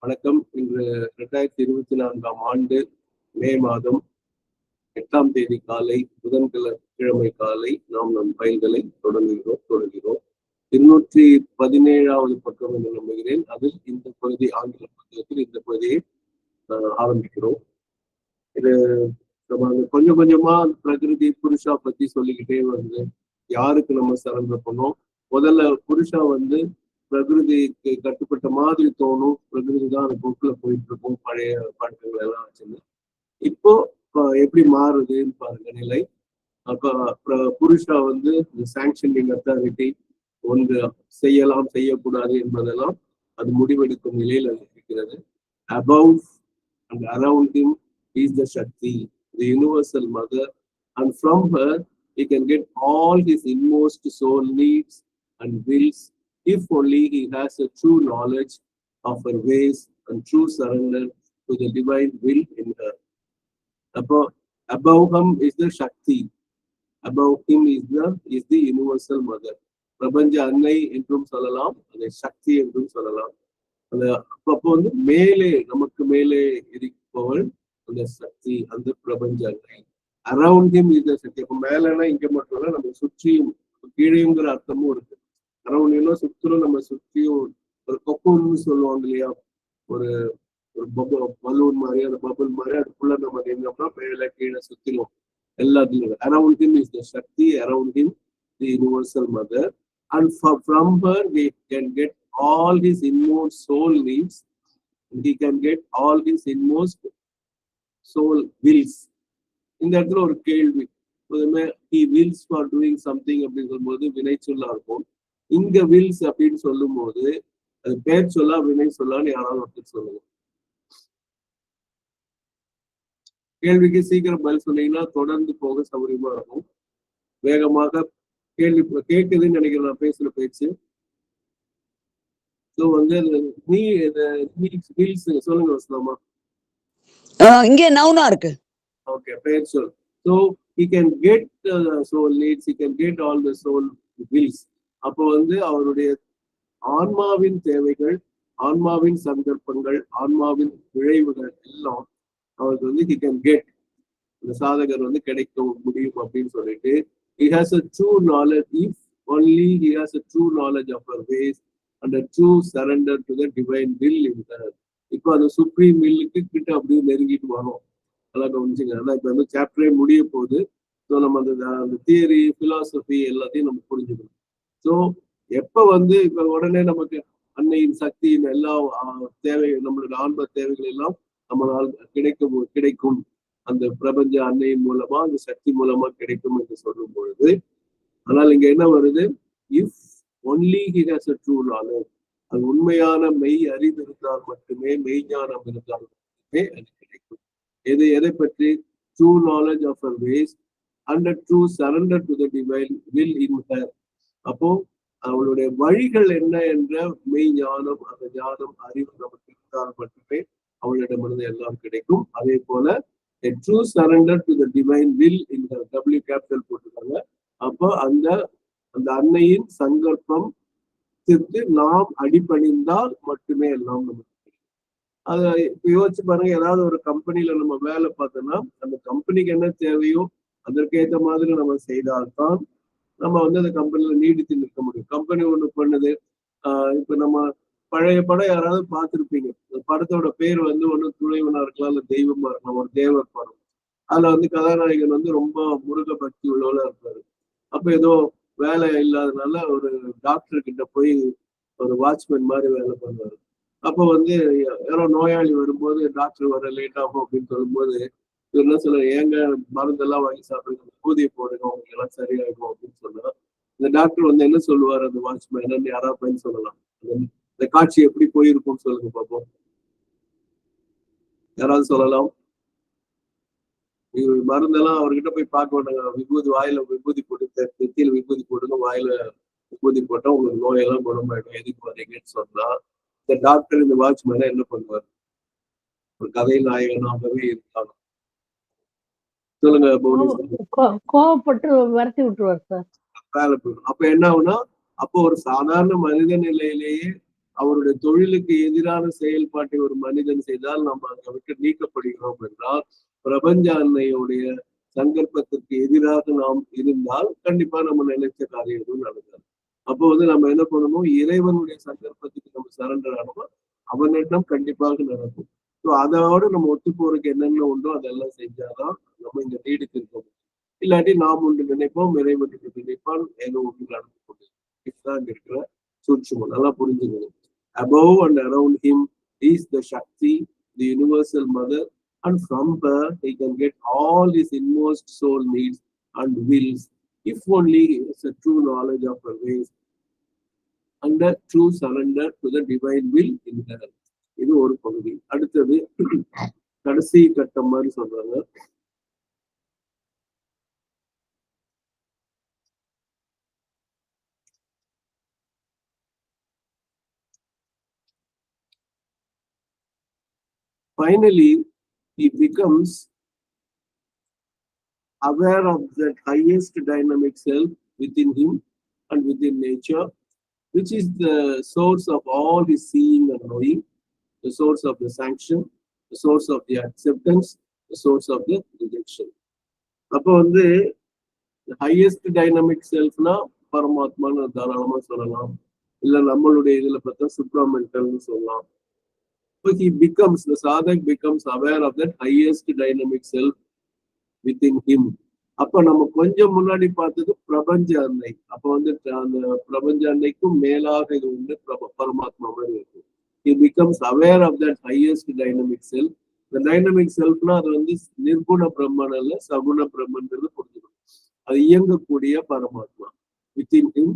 வணக்கம். இன்று 2024ஆம் ஆண்டு மே மாதம் 8ஆம் தேதி காலை, புதன்கிழமை காலை நாம் நம் பயில்களை தொடர்கிறோம். 217வது பக்கம் என்று நம்புகிறேன். அதில் இந்த பகுதி, ஆங்கில புத்தகத்தில் இந்த பகுதியை ஆரம்பிக்கிறோம். இது கொஞ்சம் கொஞ்சமா பிரகிருதி புருஷா பத்தி சொல்லிக்கிட்டே வந்து யாருக்கு நம்ம சரண்டர் பண்ணோம். முதல்ல புருஷா வந்து பிரகிருதிக்கு கட்டுப்பட்ட மாதிரி தோணும். பிரகிருதி தான் அந்த போக்குல போயிட்டு இருக்கும். பழைய பழக்கங்கள் எல்லாம் வச்சுன்னு இப்போ எப்படி மாறுதுன்னு பாருங்க நிலை. அப்ப புருஷா வந்து இந்த சாங்ஷனிங் அத்தாரிட்டி, ஒன்று செய்யலாம் செய்யக்கூடாது என்பதெல்லாம் அது முடிவெடுக்கும் நிலையில் அது இருக்கிறது. above and around him is the Shakti, the universal mother, and from her he can get all his inmost soul needs and wills, if only he has a true knowledge of her ways and true surrender to the divine will in her. Above him is the Shakti, above him is the universal mother. பிரபஞ்ச அன்னை என்றும் சொல்லலாம், அதை சக்தி என்றும் சொல்லலாம். அந்த அப்போ வந்து மேலே, நமக்கு மேலே இருப்பவள் அந்த சக்தி, அந்த பிரபஞ்ச அன்னை. அரவுண்ட் ஹிம் இஸ் த சக்தி. அப்போ மேலனா இங்க மட்டும் இல்ல, நம்ம சுற்றியும் கீழேங்கிற அர்த்தமும் இருக்கு. அரவுண்ட் ஹிம்னா சுற்றிலும், நம்ம சுற்றியும் ஒரு கொக்குன்னு சொல்லுவாங்க இல்லையா, ஒரு பலூன் மாதிரி, அந்த பபுள் மாதிரி, அதுக்குள்ள நம்ம நின்றோம்னா மேல கீழே சுத்திலும் எல்லாத்துலயும். Around him is the Shakti, around him the universal mother, and from her we can get all his inmost soul needs, and he can get all his inmost soul wills. இந்த இடத்துல ஒரு கேள்வி, he wills for doing something அப்படின்னு சொல்லும்போது வினை சொல்லா இருக்கும். இங்க wills அப்படின்னு சொல்லும் போது அது பேர் சொல்லா வினை சொல்லான்னு யாராவது ஒருத்தர் சொல்லுங்க. கேள்விக்கு சீக்கிரம் பதில் சொன்னீங்கன்னா தொடர்ந்து போக சௌகரியமா இருக்கும். வேகமாக கேள்வி கேட்குதுன்னு நினைக்கிறேன் நான் பேசுற பேச்சு. சொல்லுங்க வசலாமா. இங்க நவுனா இருக்கு. ஓகே, பெயர் சொல். So he can get soul needs, he can get all the soul wills. அப்போ வந்து அவருடைய ஆன்மாவின் தேவைகள், ஆன்மாவின் சந்தர்ப்பங்கள், ஆன்மாவின் விளைவுகள் எல்லாம் அவருக்கு வந்து he can get, இந்த சாதகர் வந்து கிடைக்க முடியும் அப்படின்னு சொல்லிட்டு he has a true knowledge, if only he has a true knowledge of her ways and a true surrender to the divine will in her. இப்போ அந்த சுப்ரீம் வில்லுக்கு கிட்ட அப்படியே நெருங்கிட்டு வரும். அதெல்லாம் கவனிச்சுங்க. அதான் இப்போ வந்து சாப்டரே முடிய போகுது. ஸோ நம்ம அந்த தியரி, பிலாசபி எல்லாத்தையும் நம்ம புரிஞ்சுக்கணும். ஸோ எப்போ வந்து இப்போ உடனே நமக்கு அன்னையின் சக்தியின் எல்லா தேவைகள், நம்மளோட ஆன்ம தேவைகள் எல்லாம் நம்மளால் கிடைக்கும் அந்த பிரபஞ்ச அன்னையின் மூலமா, அந்த சக்தி மூலமா கிடைக்கும் என்று சொல்லும் பொழுது, ஆனால் இங்க என்ன வருது, if only he has a true knowledge, அது உண்மையான மெய் அறிவு இருந்தால் மட்டுமே, மெய்ஞானம் இருந்தால் மட்டுமே அது கிடைக்கும். எதை பற்றி? true knowledge of her ways and a true surrender to the divine will in her. அப்போ அவளுடைய வழிகள் என்ன என்ற மெய் ஞானம், அந்த ஞானம் அறிவு நமக்கு இருந்தால் மட்டுமே அவளிடமிருந்து எல்லாம் கிடைக்கும். அதே போல a true surrender to the divine will in her, W capital போட்டுருக்காங்க. அப்போ அந்த அன்னையின் சங்கல்பம் நாம் அடிபணிந்தால் மட்டுமே எல்லாம் நமக்கு. அதை யோசிச்சு பாருங்க. ஏதாவது ஒரு கம்பெனில நம்ம வேலை பார்த்தோம்னா, அந்த கம்பெனிக்கு என்ன தேவையோ அதற்கேற்ற மாதிரி நம்ம செய்தால்தான் நம்ம வந்து அந்த கம்பெனில நீடித்து நிற்க முடியும். கம்பெனி ஒண்ணு பண்ணுது. இப்ப நம்ம பழைய படம் யாராவது பார்த்துருப்பீங்க. படத்தோட பேர் வந்து ஒண்ணு துணைவனா இருக்கலாம், இல்ல தெய்வமா இருக்கலாம். ஒரு தேவர் படம். அதுல வந்து கதாநாயகன் வந்து ரொம்ப முருக பக்தி உள்ளவளா இருப்பாரு. அப்ப ஏதோ வேலை இல்லாதனால ஒரு டாக்டர் கிட்ட போய் ஒரு வாட்ச்மேன் மாதிரி வேலை பண்ணுவாரு. அப்போ வந்து யாரோ நோயாளி வரும்போது டாக்டர் வர லேட் ஆகும் அப்படின்னு சொல்லும்போது இவர் என்ன சொல்ல, ஏங்க மருந்தெல்லாம் வாங்கி சாப்பிடுங்க, ஊதிய போடுங்க, உங்களுக்கு எல்லாம் சரியாகும் அப்படின்னு சொன்னா, இந்த டாக்டர் வந்து என்ன சொல்லுவார், அந்த வாட்ச்மேன் யாராவது பயன் சொல்லலாம். இந்த காட்சி எப்படி போயிருக்கும்னு சொல்லுங்க பார்ப்போம். யாராவது சொல்லலாம். மருந்தெல்லாம் அவர்கிட்ட போய் பார்க்க வேண்டாங்க, விபூதி வாயில விபூதி போட்டு, நெத்தியில விபூதி போடுங்க, வாயில விபூதி போட்டா உங்களுக்கு நோயெல்லாம் குணமாயிடும், எதுக்கு வரீங்கன்னு சொன்னா, இந்த டாக்டர் இந்த வாட்ச்மேனை என்ன பண்ணுவார்? ஒரு கதை நாயகனாகவே இருக்காங்க. சொல்லுங்க. கோவப்பட்டு விரட்டி விட்டுருவார் சார். வேலை போயிடும். அப்ப என்ன ஆகுனா, அப்போ ஒரு சாதாரண மனித நிலையிலேயே அவருடைய தொழிலுக்கு எதிரான செயல்பாட்டை ஒரு மனிதன் செய்தால் நம்ம அதை விட்டு நீக்கப்படுகிறோம் என்றால், பிரபஞ்ச அன்னையுடைய சங்கல்பத்திற்கு எதிராக நாம் இருந்தால் கண்டிப்பா நம்ம நினைச்ச காரியம் எதுவும் நடக்காது. அப்போ நம்ம என்ன பண்ணணும், இறைவனுடைய சங்கல்பத்துக்கு நம்ம சரண்டர் ஆனோமா அவனிடம் கண்டிப்பாக நடக்கும். ஸோ அதோட நம்ம ஒத்து போறதுக்கு என்னென்ன உண்டோ அதெல்லாம் செஞ்சாதான் நம்ம இந்த நீடுக்கு இருக்கோம். இல்லாட்டி நாம் ஒன்று நினைப்போம், இறைவன் நினைப்பான், ஏதோ ஒன்று நடந்து கொண்டு இதுதான் இருக்கிற சூட்சுமம். நல்லா புரிஞ்சுக்கணும். Above and around him is the Shakti, the universal mother, and from her he can get all his inmost soul needs and wills, if only he has a true knowledge of her ways and a true surrender to the divine will in her. இது ஒரு பகுதி. அடுத்தது கடைசி கட்டம் மாதிரி சொல்றாங்க. Finally, he becomes aware of that highest dynamic self within him and within nature, which is the source of all his seeing and knowing, the source of the sanction, the source of the acceptance, the source of the rejection. அப்போ highest dynamic செல்ஃப்னா பரமாத்மான்னு தாராளமா சொல்லலாம். இல்ல நம்மளுடைய இதுல பார்த்தா சுப்ராமெண்டல்னு சொல்லலாம். So he becomes, the sadhak becomes aware of that highest dynamic self within him. அப்ப நம்ம கொஞ்சம் முன்னாடி பார்த்தது பிரபஞ்ச அன்னை. அப்ப அந்த பிரபஞ்ச அன்னைக்கும் மேலாக இது பரமாத்மா மாதிரி இருக்கு. He becomes aware of that highest dynamic self. The dynamic selfனா அது நிர்குண பிரம்மன் அல்ல, சகுண பிரம்மன்றது புரிஞ்சுக்கணும். அது இயங்கக்கூடிய பரமாத்மா within him,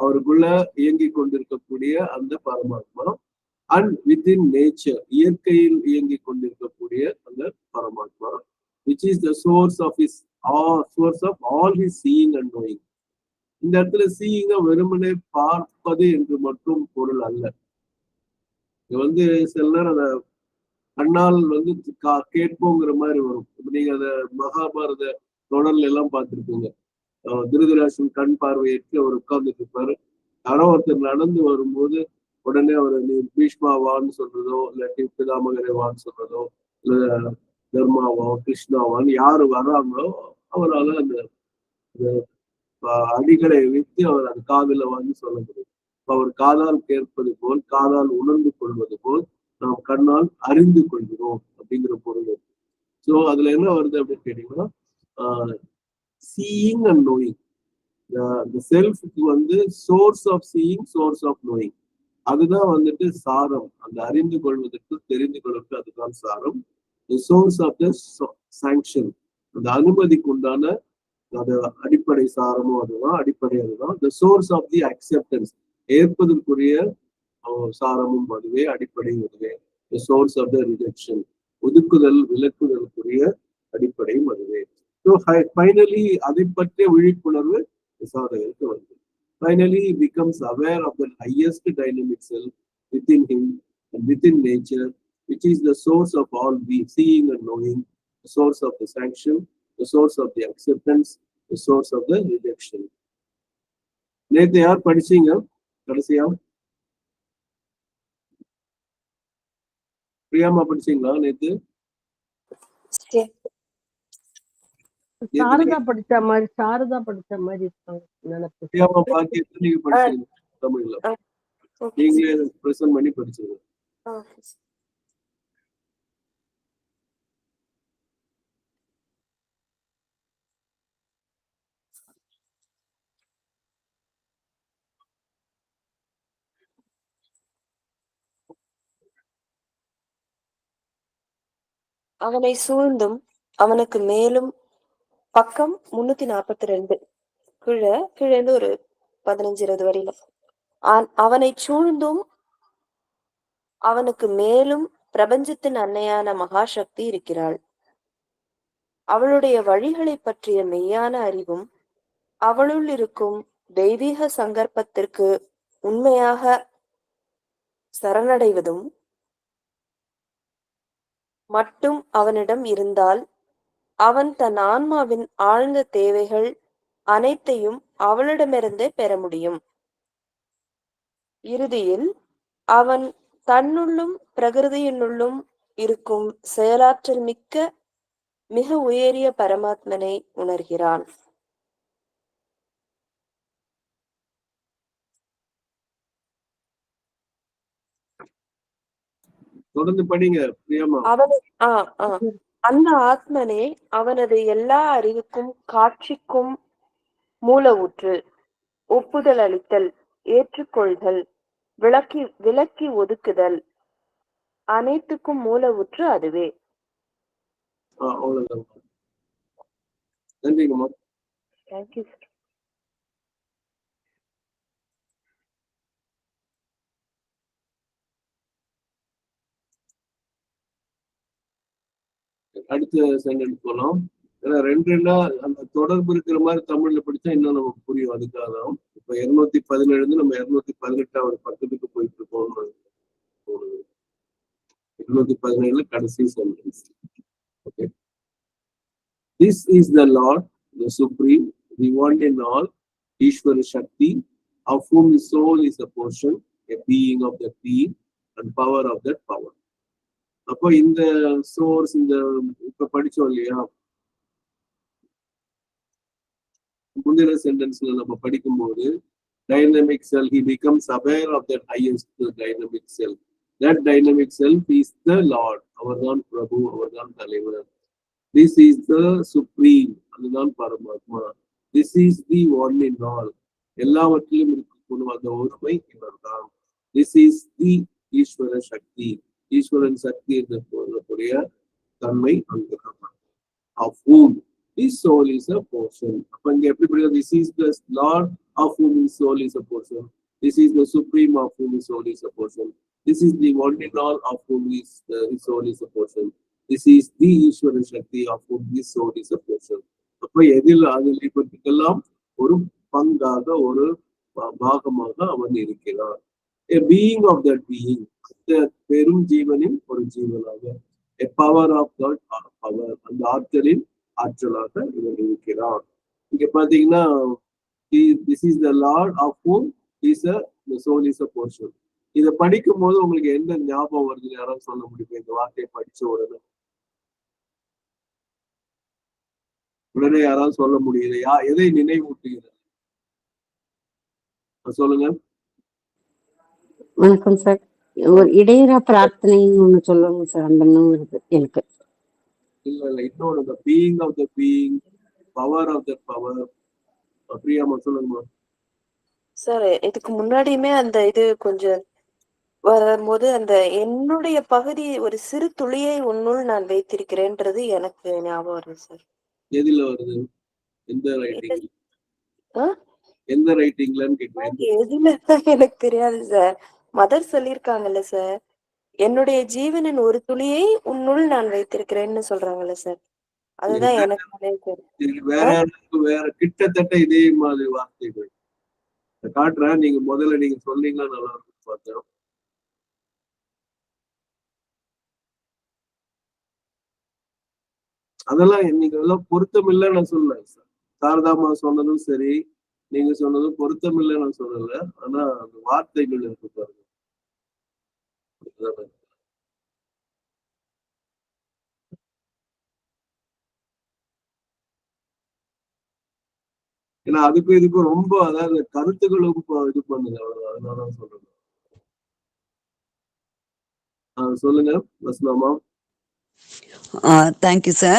அவருக்குள்ள இயங்கி கொண்டிருக்கக்கூடிய அந்த பரமாத்மா. And within nature, இயற்கையில் இயங்கிக் கொண்டிருக்கக்கூடிய அந்த பரமாத்மா, which is the source of all his seeing and knowing. இந்த இடத்துல சீயிங்க வெறுமனே பார்ப்பது என்று மட்டும் பொருள் அல்ல. இது சில நேரம் அந்த கண்ணால் கேட்போங்கிற மாதிரி வரும். இப்ப நீங்க அந்த மகாபாரத தொடர்ல எல்லாம் பார்த்திருப்பீங்க. திருதராசன் கண் பார்வையற்று அவர் உட்கார்ந்துட்டு இருப்பாரு. யாரோ ஒருத்தர் நடந்து வரும்போது உடனே அவர் நீ பீஷ்மாவான்னு சொல்றதோ, இல்லாட்டி பிதாமகரே வான்னு சொல்றதோ, இல்ல தர்மாவோ கிருஷ்ணாவான்னு யாரு வர்றாங்களோ அவரால் அந்த அடிகளை வைத்து அவர் அந்த காதுல வாங்கி சொல்ல முடியும். அவர் காதால் கேட்பது போல், காதால் உணர்ந்து கொள்வது போல் நாம் கண்ணால் அறிந்து கொள்கிறோம் அப்படிங்கிற பொருள் இருக்கு. ஸோ அதுல என்ன வருது அப்படின்னு கேட்டீங்கன்னா, சீயிங் அண்ட் நோயிங். the செல்ஃபுக்கு source of seeing, source of knowing, அதுதான் சாரம். அந்த அறிந்து கொள்வதற்கு, தெரிந்து கொள்வதற்கு அதுதான் சாரம். the source of the sanction, அந்த அனுமதிக்கு உண்டான அது அடிப்படை சாரமும் அதுதான், அடிப்படை அதுதான். the source of the acceptance, ஏற்பதற்குரிய சாரமும் அதுவே, அடிப்படையும் அதுவே. the source of the rejection, ஒதுக்குதல் விலக்குதலுக்குரிய அடிப்படையும் அதுவே. ஸோ ஃபைனலி அதை பற்றிய விழிப்புணர்வு சாதகருக்கு வருது. Finally, he becomes aware of the highest dynamic self within him and within nature, which is the source of all seeing and knowing, the source of the sanction, the source of the acceptance, the source of the rejection. நேத்து யார் படிச்சீங்க கடைசியா? பிரியாமா படிச்சீங்களா நேத்து? சாரதா படிச்ச மாதிரி இருக்காங்க. பிரியாமா பாக்கி நீங்க படிச்சீங்க தமிழ்ல, நீங்களே பிரசன்ட் பண்ணி படிச்சீங்க. அவனை சூழ்ந்தும் அவனுக்கு மேலும், பக்கம் 342, கீழே ஒரு 15-20 வரையில. அவனை சூழ்ந்தும் அவனுக்கு மேலும் பிரபஞ்சத்தின் அன்னையான மகாசக்தி இருக்கிறாள். அவளுடைய வழிகளை பற்றிய மெய்யான அறிவும், அவளுள் இருக்கும் தெய்வீக சங்கற்பத்திற்கு உண்மையாக சரணடைவதும் மட்டும் அவனிடம் இருந்தால், அவன் தன் ஆன்மாவின் ஆழ்ந்த தேவைகள் அனைத்தையும் அவளிடமிருந்தே பெற முடியும். இறுதியில் அவன் தன்னுள்ளும் பிரகிருதியினுள்ளும் இருக்கும் செயலாற்றல் மிக்க மிக உயரிய பரமாத்மனை உணர்கிறான். தொடர்ந்து படிங்க பிரியமா. அவனை அந்த ஆத்மனே அவனது எல்லா அறிவுக்கும் காட்சிக்கும் மூல ஊற்று. ஒப்புதல் அளித்தல், ஏற்றுக்கொள்தல், விலக்கி ஒதுக்குதல் அனைத்துக்கும் மூல ஊற்று அதுவே. அவ்வளவுதான். நன்றிங்கம்மா. தேங்க்யூ. அடுத்த சென்டென்ஸ் போலாம். ஏன்னா ரெண்டா அந்த தொடர்பு இருக்கிற மாதிரி தமிழ்ல படிச்சா இன்னும் நமக்கு புரியும். அதுக்காக தான் இப்ப 217 நம்ம 218 பக்கத்துக்கு போயிட்டு இருக்கோம். 217 கடைசி sentence. Okay. This is the Lord, the Supreme, the one and all, Ishvara Shakti, of whom the soul is a portion, a being of that being, and power of that power. அப்போ இந்த source இந்த இப்ப படிச்சோம் இல்லையா, முந்தின சென்டென்ஸ்ல நம்ம படிக்கும்போது dynamic self, he becomes aware of that highest dynamic self. That dynamic self is the Lord, அவர்தான் பிரபு, அவர்தான் தலைவர். This is the supreme, அதுதான் பரமாத்மா. This is the one in all, எல்லாவற்றிலும் இருக்கக்கூடிய அந்த ஒருமை இவர்தான். This is the ஈஸ்வர சக்தி, ஈஸ்வரன் சக்தி என்று சொல்லக்கூடிய தன்மை அங்குதான். Of whom his soul is a portion. அப்ப இங்க எப்படி படிக்கும்? This is the Lord of whom his soul is a portion. This is the supreme of whom his soul is a portion. This is the one in all of whom his soul is a portion. This is the ஈஸ்வர சக்தி of whom his soul is a portion. அப்ப எதில் அதில் இப்பெல்லாம் ஒரு பங்காக ஒரு பாகமாக அவன் இருக்கிறான். A being of that being, அந்த பெரும் ஜீவனின் ஒரு ஜீவனாக, a power of that power, அந்த ஆற்றலின் ஆற்றலாக இவன் இருக்கிறான். இங்க பாத்தீங்கன்னா this is the Lord of whom the soul is a portion. இதை படிக்கும் போது உங்களுக்கு எந்த ஞாபகம் வருது? யாராவது சொல்ல முடியும்? இந்த வார்த்தையை படிச்ச உடனே யாராவது சொல்ல முடியுது? எதை நினைவூட்டுகிறது? சொல்லுங்க. வணக்கம் சார். ஒரு இடையரா பிரார்த்தனைன்னு ஒண்ணு சொல்லுங்க சார். அந்த இருக்கு எனக்கு. இல்ல இன்னொன்னு, the being of the being, power of the power. பிரியாமா சொல்லுங்கம்மா. சார், இதுக்கு முன்னாடியுமே அந்த இது கொஞ்சம் வரும்போது அந்த என்னுடைய பகுதி ஒரு சிறு துளியை உன்னுள் நான் வைத்திருக்கிறேன்றது எனக்கு ஞாபகம் வருது சார். எதுல வருது? எந்த ரைட்டிங்? எந்த ரைட்டிங்லன்னு கேக்குறேன். எதுல எனக்கு தெரியாது சார். மதர் சொல்லிருக்காங்கல்ல சார், என்னுடைய ஜீவனின் ஒரு துளியை உன்னுள் நான் வைத்திருக்கிறேன்னு சொல்றாங்கல்ல சார். அதுதான் எனக்கு வேற கிட்டத்தட்ட இதே மாதிரி வார்த்தைகள் காட்டுறேன். நீங்க முதல்ல நீங்க சொன்னீங்கன்னா நல்லா இருக்கும் பார்த்தேன். அதெல்லாம் நீங்க எல்லாம் பொருத்தம் இல்லைன்னு நான் சொல்லல. சாரதாமா சொன்னதும் சரி, நீங்க சொன்னதும் பொருத்தம் இல்லைன்னு நான் சொல்லல. ஆனா அந்த வார்த்தைகள் இருக்கு பாருங்க. ஏன்னா அதுக்கும் இதுக்கும் ரொம்ப, அதாவது கருத்துக்களும் இது பண்ணுங்க. அதனால சொல்றேன். சொல்லுங்க வசனமா. Thank you, sir.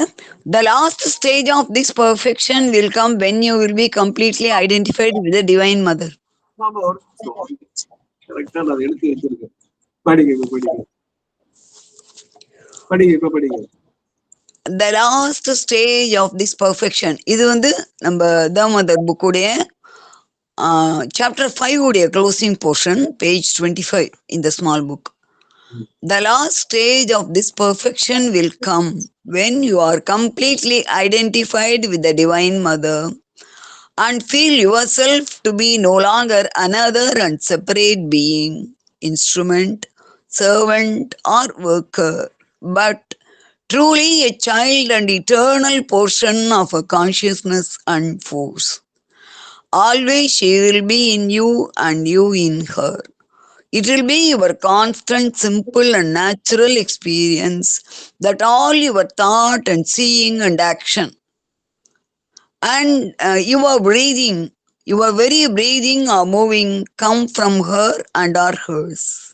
The last stage of this perfection will come when you will be completely identified with the Divine Mother. கரெக்டா நான் எடுத்து வச்சிருக்கேன். படிங்க. The last stage of this perfection, இது நம்ம The Mother book உடைய chapter 5 உடைய closing portion, page 25 in the small book. The last stage of this perfection will come when you are completely identified with the Divine Mother and feel yourself to be no longer another and separate being, instrument, servant or worker, but truly a child and eternal portion of a consciousness and force. Always she will be in you and you in her. It will be your constant, simple and natural experience that all your thought and seeing and action and your breathing, your very breathing or moving come from her and are hers.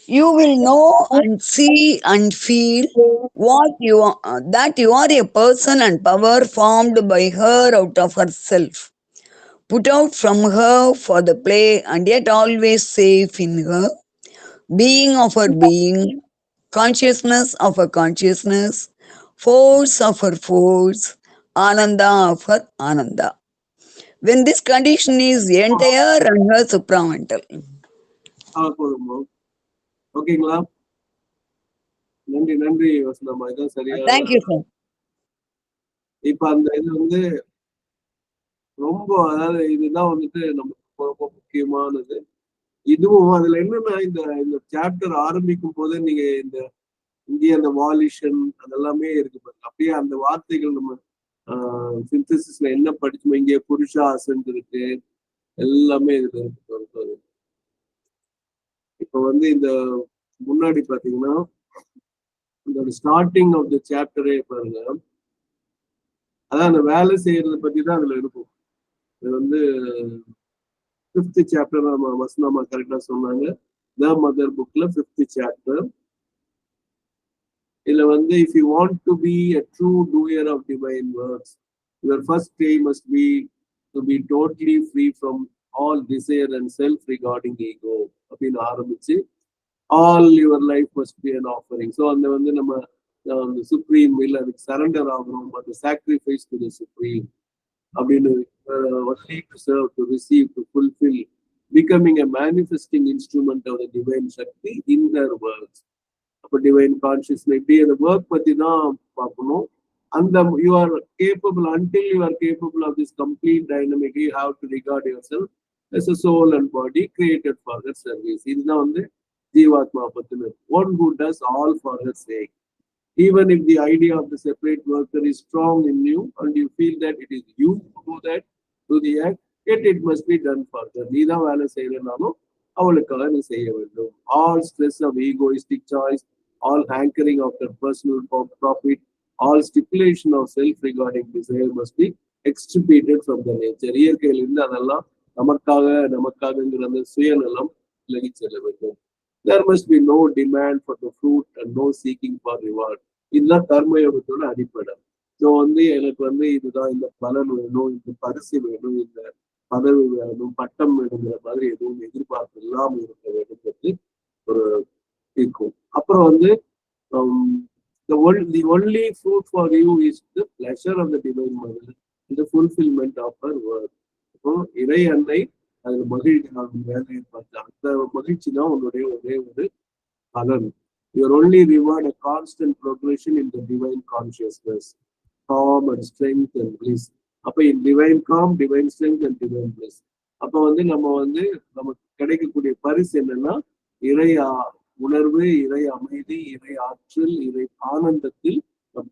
You will know and see and feel what you are, that you are a person and power formed by her out of herself, put out from her for the play and yet always safe in her, being of her being, consciousness of her consciousness, force of her force, ananda of her ananda. When this condition is entire and her supramental. போதுமா? ஓகேங்களா? நன்றி வசந்தம்மா, இதான் சரியான. Thank you, sir. இப்ப அந்த இது வந்து ரொம்ப, அதாவது இதுதான் வந்துட்டு நமக்கு ரொம்ப முக்கியமானது. இதுவும் அதுல என்னன்னா, இந்த சாப்டர் ஆரம்பிக்கும் போது நீங்க இங்கே அந்த வாலிஷன் அதெல்லாமே இருக்கு பாருங்க. அப்படியே அந்த வார்த்தைகள் நம்ம சிந்தசிஸ்ல என்ன படிச்சோம், இங்கே புருஷா அசன்ட் இருக்கு, எல்லாமே இதுல இருக்கு. இப்ப வந்து இந்த முன்னாடி பாத்தீங்கன்னா இந்த ஸ்டார்டிங் ஆஃப் த சாப்டரே பாருங்க, அதான் அந்த வேலை செய்யறத பத்தி தான் அதுல இருக்கும். இது வந்து 5th சாப்டர் வசனமா கரெக்டா சொன்னாங்க. த மதர் புக்ல 5th சாப்டர். இதுல வந்து if you want to be a true doer of divine works, your first aim must be to be totally free from all desire and self regarding ego அப்படின்னு ஆரம்பிச்சு all your life must be an offering. So அந்த வந்து நம்ம அந்த supreme will அதுக்கு surrender ஆகணும், அந்த sacrifice to the supreme அப்படின்னு only to serve, to receive, to fulfill, becoming a manifesting instrument of the divine Shakti in their works. அப்போ divine consciousness இப்படி அந்த ஒர்க் பத்தி தான் பார்க்கணும். அந்த you are capable, until you are capable of this complete dynamic, you have to regard yourself as a soul and body created for her service. இதுதான் வந்து ஜீவாத்மா பத்தின. One who does all for her sake. Even if the idea of the separate worker is strong in you and you feel that it is you who do that, do the act, yet it must be done for her. நீதான் வேலை செய்யறனாலும் அவளுக்காக நீ செய்ய வேண்டும். All stress of egoistic choice, all hankering after personal profit, all stipulation of self-regarding desire must be extirpated from the nature. இயற்கையில் இருந்து அதெல்லாம் நமக்காகங்கிற அந்த சுயநலம் விலகி செல்ல வேண்டும். There must be no demand for the fruit and no seeking for reward. இதுதான் கர்மயோகத்தோட அடிப்படை. ஸோ வந்து எனக்கு வந்து இதுதான் இந்த பலன் வேணும், இந்த பரிசு வேணும், இந்த பதவி வேணும், பட்டம் வேணுங்கிற மாதிரி எதுவும் எதிர்பார்ப்பு இல்லாமல் இருக்க வேண்டும்ன்றது ஒரு இருக்கும். அப்புறம் வந்து the only fruit for you is the pleasure of the divine mother and the fulfillment of her work. இப்போ இறை அன்னை அதுல மகிழ்ச்சி, வேலையை பார்த்து அந்த மகிழ்ச்சி தான் உன்னுடைய ஒரே ஒரு பலன். Your only reward a constant progression in the divine consciousness, calm and strength and bliss. அப்ப in divine calm, divine strength and divine bliss. அப்ப வந்து நமக்கு கிடைக்கக்கூடிய பரிசு என்னன்னா, இறை உணர்வு, இறை அமைதி, இறை ஆற்றல், இறை ஆனந்தத்தில்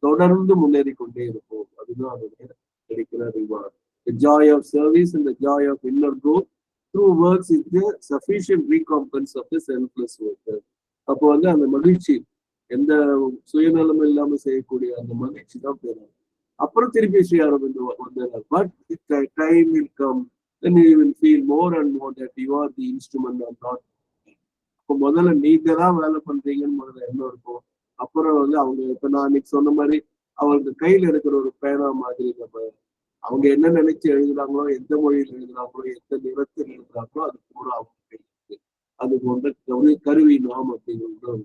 தொடர்ந்து முன்னேறி கொண்டே இருப்போம். அதுதான் அதோடைய கிடைக்கிற reward. The joy of service and the joy of inner growth through works is the sufficient recompense of the selfless worker. அப்போ வந்து அந்த மகிழ்ச்சி, எந்த சுயநலம் இல்லாம செய்யக்கூடிய அந்த மகிழ்ச்சி தான் பெறும். அப்புறம் திருப்பி ஸ்ரீ அரவிந்தர் வந்தார். But the time will come, then you will feel more and more that you are the instrument of God. இப்போ முதல்ல நீங்க தான் வேலை பண்றீங்கன்னு முதல்ல என்ன இருக்கும். அப்புறம் வந்து அவங்க இப்ப நான் அன்னைக்கு சொன்ன மாதிரி அவங்களுக்கு கையில இருக்கிற ஒரு பேனா மாதிரி, நம்ம அவங்க என்ன நினைச்சு எழுதுறாங்களோ, எந்த மொழியில் எழுதுறாங்களோ, எந்த நிறத்தில் எழுதுறாங்களோ, அது கூட அவங்க கையில அது போன்ற கருவி நாம் அப்படிங்கிறது.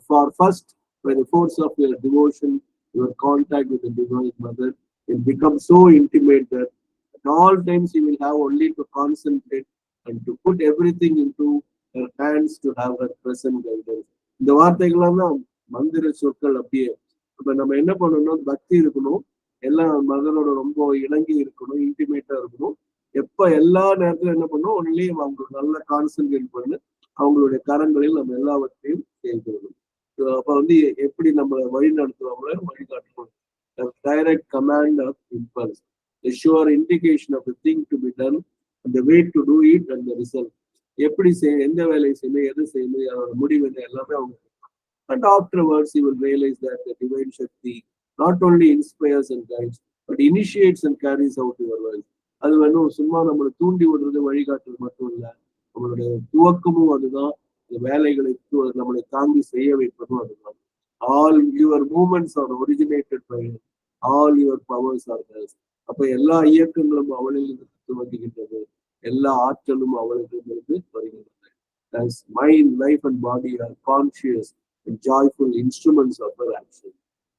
For first, by the force of your devotion, your contact with the Divine Mother will become so intimate that at all times you will have only to concentrate and to put everything into her hands to have her present guidance. இந்த வார்த்தைகள்லாம் தான் மந்திர சொற்கள். அப்படியே இப்ப நம்ம என்ன பண்ணணும், பக்தி இருக்கணும், எல்லாம் மதனோட ரொம்ப இணங்கி இருக்கணும், இன்டிமேட்டா இருக்கணும். எப்ப எல்லா நேரத்திலும் என்ன பண்ணணும், ஒன்லி அவங்களுக்கு நல்லா கான்சென்ட்ரேட் பண்ணு, அவங்களுடைய கரங்களில் நம்ம எல்லாவற்றையும் செயல்படணும். அப்ப வந்து எப்படி நம்ம வழி நடத்துவாங்களோ வழிகாட்டணும். Direct command of impulse, the sure indication of the thing to be done and the way to do it and the result. எப்படி செய்ய, எந்த வேலையை செய்யணும், எது செய்யணும், அதோட முடிவு என்ன, எல்லாமே அவங்க. And afterwards he will realize that the divine Shakti not only inspires and guides but initiates and carries out your life. அது வேணும் சும்மா நம்மளை தூண்டி விடுறது வழிகாட்டுறது மட்டும் இல்ல, நம்மளுடைய துவக்கமும் அதுதான், இந்த வேலைகளை நம்மளை தாங்கி செய்ய வைப்பதும் அதுதான். All your movements are originated by him. All your powers are theirs. அப்ப எல்லா இயக்கங்களும் அவளிலிருந்து துவங்குகின்றது, எல்லா ஆற்றலும் அவளிடமிருந்து வருகின்றது. As mind, life and body are conscious and joyful instruments of her action.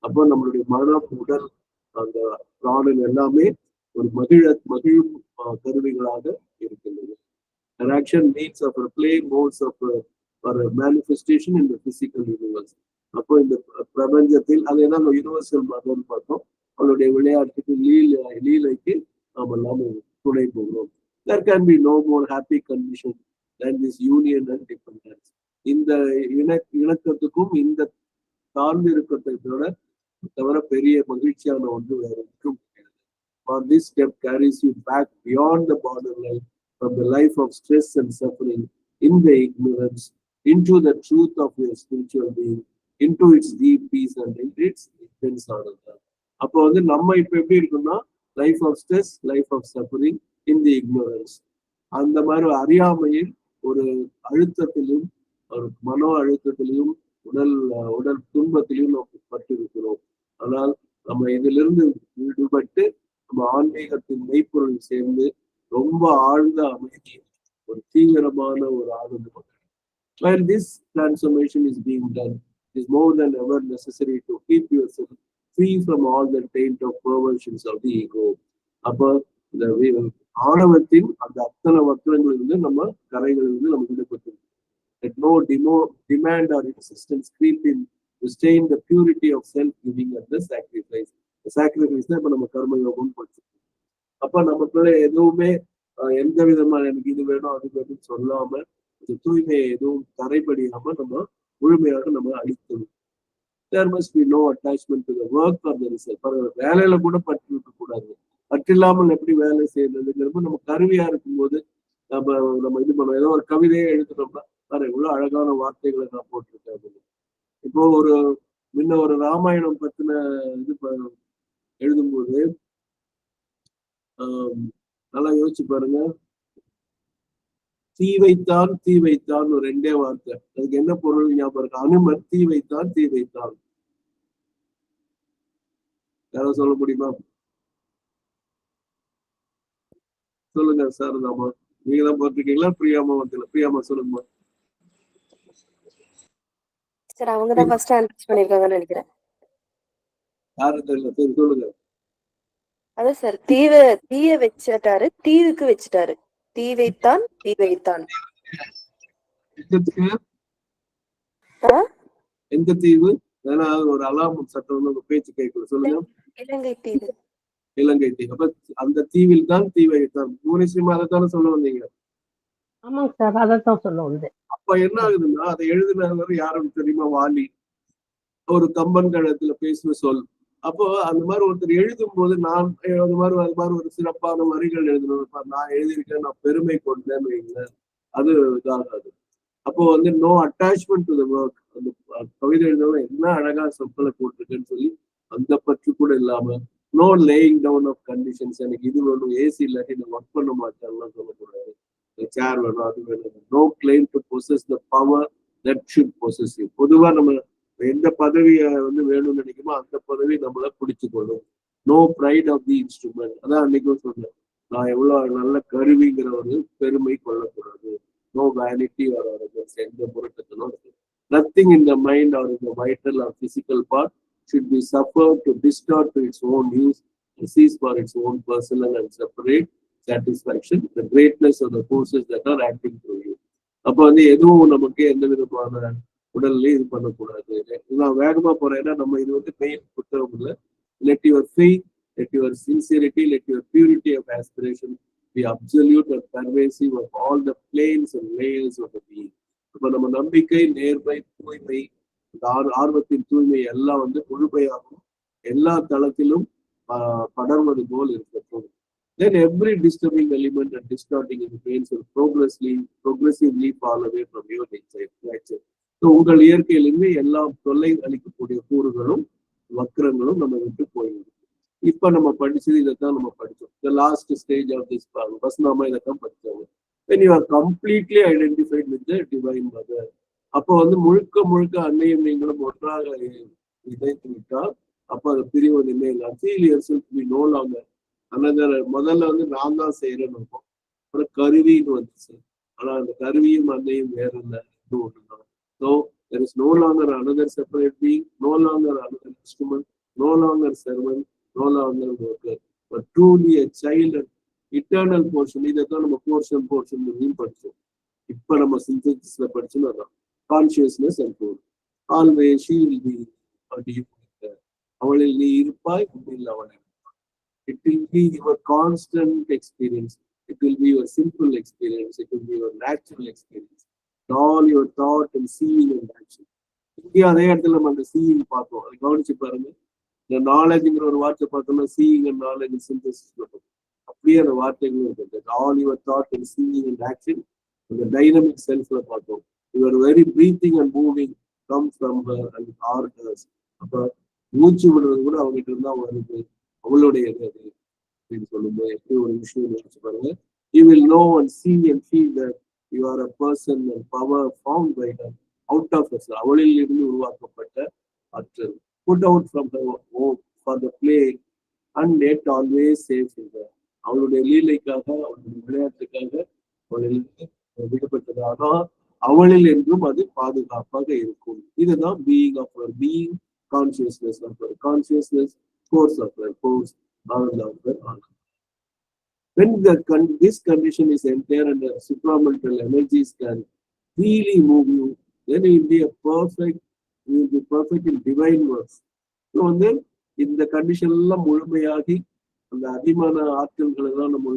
அப்போ நம்மளுடைய மனம், உடல், அந்த பிராணன் எல்லாமே ஒரு மகிழும் கருவிகளாக இருக்கின்றது. Her action needs of her play modes of her manifestation in the physical universe. அப்போ இந்த பிரபஞ்சத்தில் அதை தான் யூனிவர்சல் மதம் பார்த்தோம். அவளுடைய விளையாட்டுக்கு லீலைக்கு நாம் எல்லாம் துணை போகிறோம். There can be no more happy condition than this union and dependence. இந்த இணக்கத்துக்கும் இந்த சார்ந்து இருக்கிறதை தவிர பெரிய மகிழ்ச்சியான ஒன்று வேற இருக்கும். For this step carries you back beyond the borderline from the life of stress and suffering in the ignorance into the truth of your spiritual being, into its deep peace and into its intense ananda. அப்போ வந்து நம்ம இப்ப எப்படி இருக்குன்னா, life of stress, life of suffering in the ignorance, அந்த மாதிரி அறியாமையில் ஒரு அழுத்தத்திலும் ஒரு மனோ அழுத்தத்திலையும் உடல் துன்பத்திலையும் நம்ம பட்டிருக்கிறோம். ஆனால் நம்ம இதிலிருந்து விடுபட்டு நம்ம ஆன்மீகத்தின் மெய்ப்பொருள் சேர்ந்து ரொம்ப ஆழ்ந்த அமைதி, ஒரு தீவிரமான ஒரு ஆனந்தம். While this transformation is being done, it is more than ever necessary to keep yourself free from all the taint of perversions of the ego. அப்போ இந்த ஆணவத்தின் அந்த அத்தனை வக்கரங்களிலிருந்து நம்ம கரைகளிலிருந்து நம்ம விடுபட்டு, let no demand or insistence creep in to stain the purity of self-giving and the sacrifice. Sacrifice தான் இப்ப நம்ம கர்ம யோகம் படிச்சிருக்கோம். அப்ப நமக்குள்ள எதுவுமே எந்த விதமான எனக்கு இது வேணும் அது வேணும்னு சொல்லாம, இந்த தூய்மையை எதுவும் தரைபடியாம நம்ம முழுமையாக நம்ம அழிக்கணும். There must be no attachment to the work or the result. வேலையில கூட பற்று இருக்க கூடாது. பற்றில்லாமல் எப்படி வேலை செய்யறதுங்கிறப்ப நம்ம கருவியா இருக்கும்போது நம்ம இது பண்ணோம். ஏதோ ஒரு கவிதையை எழுதுனோம்னா வேற எவ்வளவு அழகான வார்த்தைகளை நான் போட்டிருக்கேன். இப்போ முன்ன ஒரு ராமாயணம் பத்தின இது எழுதும்போது நல்லா யோசிச்சு பாருங்க. தீ வைத்தான் ஒரு ரெண்டே வார்த்தை, அதுக்கு என்ன பொருள் ஞாபகம் இருக்கு? அனுமன் தீ வைத்தான். யாராவது சொல்ல முடியுமா? சொல்லுங்க சாரதாமா, நீங்க தான் போட்டிருக்கீங்களா? பிரியாமா வந்து பிரியாமா சொல்லுங்கம்மா. சார் அவங்க தான் ஃபர்ஸ்ட் ஆன்சர் பண்ணிருக்காங்கன்னு நினைக்கிறேன். யாரும் தெரியல, சரி சொல்லுங்க. அதான் சார், தீய வச்சிட்டாரு, தீவுக்கு வச்சுட்டாரு. தீ வைத்தான். எந்த தீவு? ஏன்னா ஒரு அலாம் சட்டம் உங்க பேச்சு கேட்கல, சொல்லுங்க. இலங்கை தீவு. அப்ப அந்த தீவில் தான் தீ வைத்தான். பூர்ணிஸ்ரீமா அதை தானே சொல்ல வந்தீங்க? ஆமாங்க சார், அதைத்தான் சொல்ல வந்தேன். அப்ப என்ன ஆகுதுன்னா, அதை எழுதினவர் யாரும் தெரியுமா? வாலி. ஒரு கம்பன் கழகத்துல பேசின சொல். அப்போ அந்த மாதிரி ஒருத்தர் எழுதும் போது நான் அது மாதிரி ஒரு சிறப்பான வரிகள் எழுதணும், நான் எழுதியிருக்கேன், நான் பெருமை கொண்டேன்னு வைங்களேன், அது இதாகாது. அப்போ வந்து no attachment to the work. அந்த கவிதை எழுதணும் என்ன அழகா சொற்களை போட்டிருக்கேன்னு சொல்லி அந்த பற்று கூட இல்லாம, no laying down of conditions. எனக்கு இது வேணும், ஏசி இல்லாட்டி நான் ஒர்க் பண்ண மாட்டேன்லாம் சொல்லக்கூடாது. சேர் வேணும், அது வேணும். No claim to possess the power that should possess you. பொதுவா நம்ம எந்த பதவியை வந்து வேணும்னு நினைக்குமோ அந்த பதவி நம்மள பிடிச்சு கொள்ளும். No pride of the instrument. அதான் அன்னைக்கும் சொன்னேன், நான் எவ்வளவு நல்ல கருவிங்கிற ஒரு பெருமை கொள்ளக்கூடாது. நோ வேனிட்டி ஆர் அரகன்ஸ், எந்த முரட்டத்தனும். Nothing in the mind or in the vital or physical part should be suffered to distort to its own use and seize for its own personal and separate satisfaction the greatness of the forces that are acting through you. அப்ப வந்து எதுவும் நமக்கு எந்த விதமான உடல்ல இது பண்ணக்கூடாது. நான் வேகமா போறேன்னா நம்ம இது வந்து மெயின் புத்தகம் இல்லை. Let your faith, let your sincerity, let your purity of aspiration be absolute and pervasive of all the planes and layers of the being. அப்ப நம்ம நம்பிக்கை, நேர்மை, தூய்மை, ஆர்வத்தின் தூய்மை எல்லாம் வந்து முழுமையாகும், எல்லா தளத்திலும் படர்வது போல் இருக்கட்டும். Then every disturbing element and distorting influence will progressively fall away from your nature. So உங்கள் இயற்கையிலிருந்து எல்லா தொல்லை அளிக்கக்கூடிய கூறுகளும் வக்கரங்களும் நம்ம விட்டு போயிடும். இப்ப நம்ம படிச்சது இதைத்தான் நம்ம படிச்சோம். The last stage of this வசனமா இதைத்தான் படிச்சோம். When you are completely identified with the divine mother, அப்போ வந்து முழுக்க முழுக்க அன்னையும் நீங்களும் ஒன்றாக இணைத்து விட்டால் அப்ப அது பிரிவது இல்லை. Feel yourself to be no longer another. முதல்ல வந்து நான் தான் செய்யறேன்னு இருக்கும், அப்புறம் கருவின்னு வந்துச்சு. ஆனா அந்த கருவியும் அன்னையும் வேற இல்லை, இது ஒண்ணுதான். So there is no longer another separate being, no longer another instrument, no longer servant, no longer worker, but truly a child and eternal portion. இதைத்தான் நம்ம போர்ஷன் படிச்சோம். இப்ப நம்ம சிந்தசிஸ்ல படிச்சோம்னா consciousness and goal. Always she will be அவளில் நீ இருப்பாய், உன்னில் அவள். It will be your constant experience. It will be your simple experience. It will be your natural experience. All your thought and seeing and action. இங்கே அதே இடத்துல நம்ம அந்த சீயிங் பார்த்தோம். அதை கவனிச்சு பாருங்க. இந்த நாலேஜ்ங்கிற ஒரு வார்த்தை பார்த்தோம்னா சீயிங் அண்ட் நாலேஜ் சிந்தசிஸ் பண்ணும். அப்படியே அந்த வார்த்தைகளும் இருக்கு. All your thought and seeing and action அந்த டைனமிக் செல்ஃப்ல பார்த்தோம். Your very breathing and moving come from her and are hers. அப்ப மூச்சு விடுறது கூட அவங்ககிட்ட இருந்தா வருது, அவளுடையது அது அப்படின்னு சொல்லும்போது எப்படி ஒரு விஷயம் நினைச்சு பாருங்க. You will know and see and feel that you are a person and power found by her out of us. அவளில் இருந்து உருவாக்கப்பட்ட ஆற்றல். Put out from her home for the play and yet always safe in her. அவளுடைய லீலைக்காக, அவளுடைய விளையாட்டுக்காக அவளிலிருந்து விடுபட்டதாக அவளில் என்றும் அது பாதுகாப்பாக இருக்கும். இதுதான் being of our being, consciousness of our consciousness, force of her force, all of her honor. When this condition is entire and the supramental energies can really move you, then you will be perfect in divine works. So வந்து இந்த condition எல்லாம் முழுமையாகி அந்த அதிமான ஆற்றல்கள் எல்லாம் நம்ம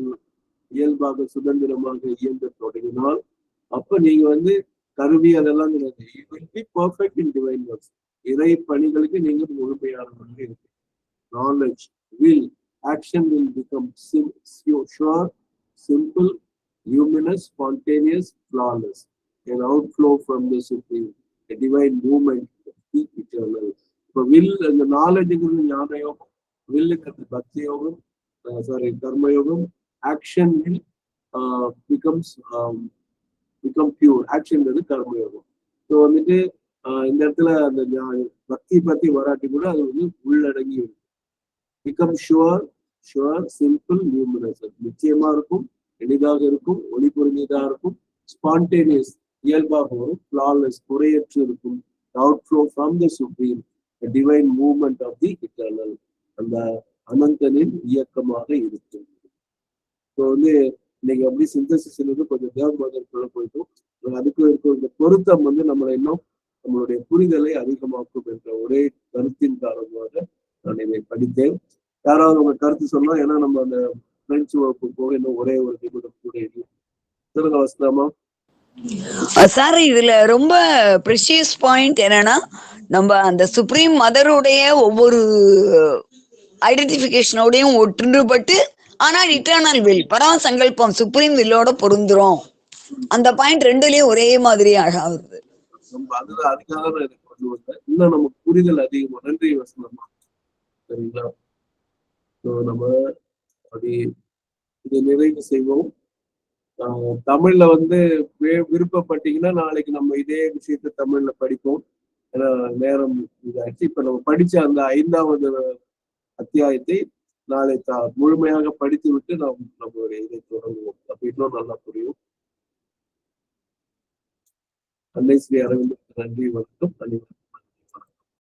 இயல்பாக சுதந்திரமாக இயங்க தொடங்கினால் அப்ப நீங்க வந்து கருவி அதெல்லாம் கிடையாது. You will be perfect in divine works. இறை பணிகளுக்கு நீங்க முழுமையானவங்க இருக்கு. Knowledge, will, action will become sure, simple, luminous, spontaneous, flawless, an outflow from the supreme, a divine movement, the eternal. So will and the knowledge is ஞான யோகம், will is பக்தி யோகம், கர்ம யோகம், action will become pure. Action is கர்ம யோகம். So வந்துட்டு இந்த இடத்துல அந்த பக்தி பத்தி வராட்டி கூட அது வந்து உள்ளடங்கி இருக்கும். Become sure, simple, luminous. நிச்சயமா இருக்கும், எளிதாக இருக்கும், ஒளி பொருந்தியதா இருக்கும், spontaneous, இயல்பாக வரும், flawless, குறையற்று இருக்கும், outflow from the supreme, the divine movement of the eternal. அந்த அனந்தனின் இயக்கமாக இருக்கும். ஸோ வந்து இன்னைக்கு அப்படி சிந்தசிஸ்ல இருந்து கொஞ்சம் தேவபாதற்குள்ள போயிட்டோம். அதுக்கு இருக்க இந்த பொருத்தம் வந்து நம்மளை இன்னும் நம்மளுடைய புரிதலை அதிகமாக்கும் என்ற ஒரே கருத்தின் காரணமாக நான் இதை படித்தேன். யாராவது உங்க கருத்து சொல்லலாம், ஏன்னா நம்ம அந்த பிரெஞ்சு வகுப்பு போக இன்னும் ஒரே ஒரு நிமிடம் கூட இல்லை. சொல்லுங்க வசதாமா. சார் இதுல ரொம்ப ப்ரெஷியஸ் பாயிண்ட் என்னன்னா, நம்ம அந்த சுப்ரீம் மதருடைய ஒவ்வொரு ஐடென்டிபிகேஷனோடையும் ஒன்றுபட்டு ஆனால் இட்டர்னல் வில் பரா சங்கல்பம் சுப்ரீம் வில்லோட பொருந்துரும். அந்த பாயிண்ட் ரெண்டுலயும் ஒரே மாதிரி அழகாகுது. அதுதான் அதுக்காக நான் எனக்கு கொண்டு வந்தேன். இன்னும் நமக்கு புரிதல் அதிகமா. நன்றி வசனமா. சரிங்களா? நம்ம அப்படி இதை நிறைவு செய்வோம். தமிழ்ல வந்து விருப்பப்பட்டீங்கன்னா நாளைக்கு நம்ம இதே விஷயத்த தமிழ்ல படிப்போம். ஏன்னா நேரம் இதாச்சு. இப்ப நம்ம படிச்ச அந்த 5வது அத்தியாயத்தை நாளை முழுமையாக படித்து விட்டு நம்மளுடைய இதை தொடங்குவோம். அப்ப இன்னும் நல்லா புரியும். அன்னை ஸ்ரீ அரவிந்தருக்கு நன்றி, வணக்கம்.